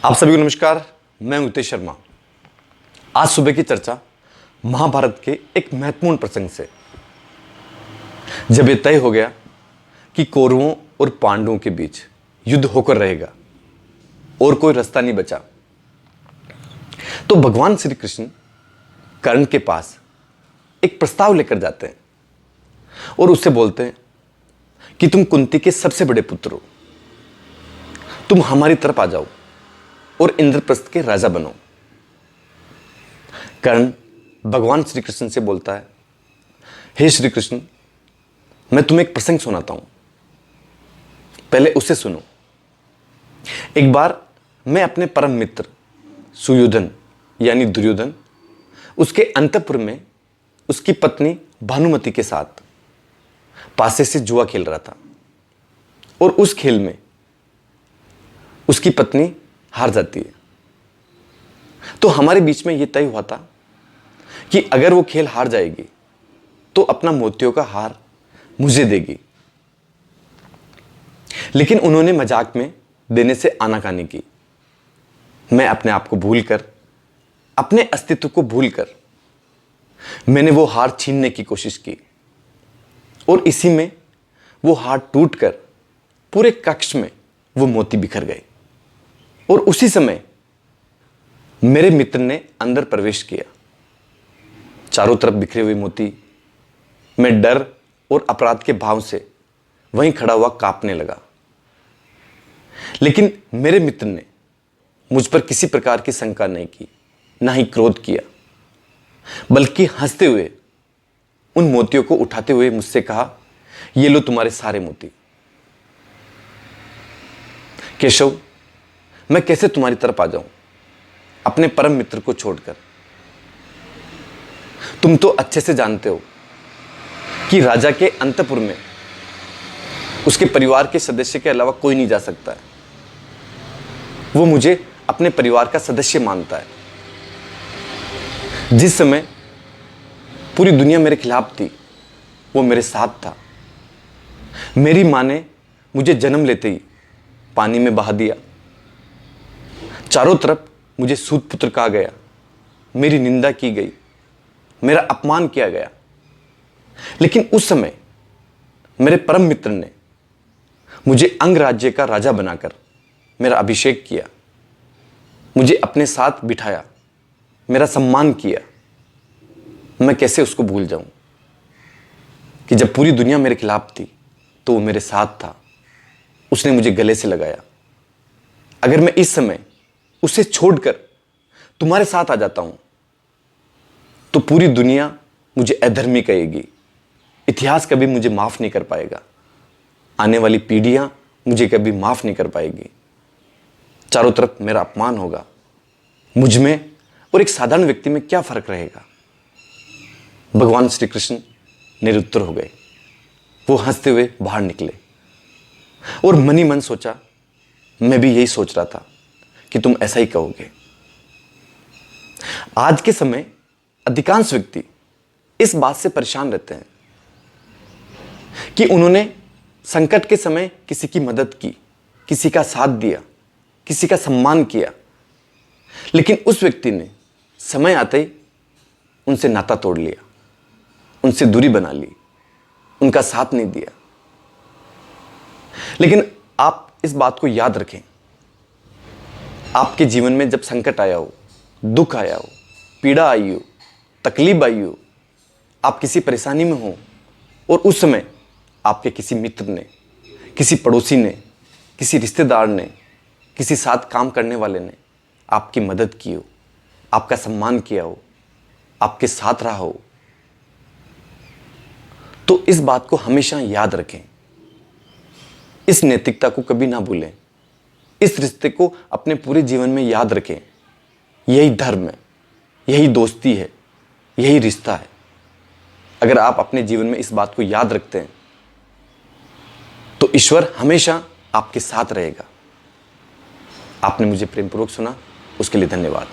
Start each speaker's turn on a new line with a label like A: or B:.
A: आप सभी को नमस्कार। मैं हितेश शर्मा। आज सुबह की चर्चा महाभारत के एक महत्वपूर्ण प्रसंग से, जब यह तय हो गया कि कौरवों और पांडवों के बीच युद्ध होकर रहेगा और कोई रास्ता नहीं बचा, तो भगवान श्री कृष्ण कर्ण के पास एक प्रस्ताव लेकर जाते हैं और उससे बोलते हैं कि तुम कुंती के सबसे बड़े पुत्र हो, तुम हमारी तरफ आ जाओ और इंद्रप्रस्थ के राजा बनो। कर्ण भगवान श्री कृष्ण से बोलता है, हे श्री कृष्ण, मैं तुम्हें एक प्रसंग सुनाता हूं, पहले उसे सुनो। एक बार मैं अपने परम मित्र सुयोधन यानी दुर्योधन, उसके अंतःपुर में उसकी पत्नी भानुमति के साथ पासे से जुआ खेल रहा था और उस खेल में उसकी पत्नी हार जाती है। तो हमारे बीच में यह तय हुआ था कि अगर वो खेल हार जाएगी तो अपना मोतियों का हार मुझे देगी, लेकिन उन्होंने मजाक में देने से आनाकानी की। मैं अपने आप को भूलकर, अपने अस्तित्व को भूलकर मैंने वो हार छीनने की कोशिश की और इसी में वो हार टूटकर पूरे कक्ष में वो मोती बिखर गए। और उसी समय मेरे मित्र ने अंदर प्रवेश किया। चारों तरफ बिखरे हुए मोती, मैं डर और अपराध के भाव से वहीं खड़ा हुआ कांपने लगा। लेकिन मेरे मित्र ने मुझ पर किसी प्रकार की शंका नहीं की, ना ही क्रोध किया, बल्कि हंसते हुए उन मोतियों को उठाते हुए मुझसे कहा, ये लो तुम्हारे सारे मोती। केशव, मैं कैसे तुम्हारी तरफ आ जाऊं अपने परम मित्र को छोड़कर? तुम तो अच्छे से जानते हो कि राजा के अंतःपुर में उसके परिवार के सदस्य के अलावा कोई नहीं जा सकता है। वो मुझे अपने परिवार का सदस्य मानता है। जिस समय पूरी दुनिया मेरे खिलाफ थी, वो मेरे साथ था। मेरी मां ने मुझे जन्म लेते ही पानी में बहा दिया। चारों तरफ मुझे सूत पुत्र कहा गया, मेरी निंदा की गई, मेरा अपमान किया गया। लेकिन उस समय मेरे परम मित्र ने मुझे अंग राज्य का राजा बनाकर मेरा अभिषेक किया, मुझे अपने साथ बिठाया, मेरा सम्मान किया। मैं कैसे उसको भूल जाऊं कि जब पूरी दुनिया मेरे खिलाफ थी तो वो मेरे साथ था, उसने मुझे गले से लगाया। अगर मैं इस समय उसे छोड़कर तुम्हारे साथ आ जाता हूं तो पूरी दुनिया मुझे अधर्मी कहेगी, इतिहास कभी मुझे माफ नहीं कर पाएगा, आने वाली पीढ़ियां मुझे कभी माफ नहीं कर पाएगी। चारों तरफ मेरा अपमान होगा। मुझ में और एक साधारण व्यक्ति में क्या फर्क रहेगा? भगवान श्री कृष्ण निरुत्तर हो गए। वो हंसते हुए बाहर निकले और मन ही मन सोचा, मैं भी यही सोच रहा था कि तुम ऐसा ही कहोगे। आज के समय अधिकांश व्यक्ति इस बात से परेशान रहते हैं कि उन्होंने संकट के समय किसी की मदद की, किसी का साथ दिया, किसी का सम्मान किया, लेकिन उस व्यक्ति ने समय आते ही उनसे नाता तोड़ लिया, उनसे दूरी बना ली, उनका साथ नहीं दिया। लेकिन आप इस बात को याद रखें, आपके जीवन में जब संकट आया हो, दुख आया हो, पीड़ा आई हो, तकलीफ आई हो, आप किसी परेशानी में हो और उस समय आपके किसी मित्र ने, किसी पड़ोसी ने, किसी रिश्तेदार ने, किसी साथ काम करने वाले ने आपकी मदद की हो, आपका सम्मान किया हो, आपके साथ रहा हो, तो इस बात को हमेशा याद रखें। इस नैतिकता को कभी ना भूलें। इस रिश्ते को अपने पूरे जीवन में याद रखें। यही धर्म है, यही दोस्ती है, यही रिश्ता है। अगर आप अपने जीवन में इस बात को याद रखते हैं तो ईश्वर हमेशा आपके साथ रहेगा। आपने मुझे प्रेमपूर्वक सुना, उसके लिए धन्यवाद।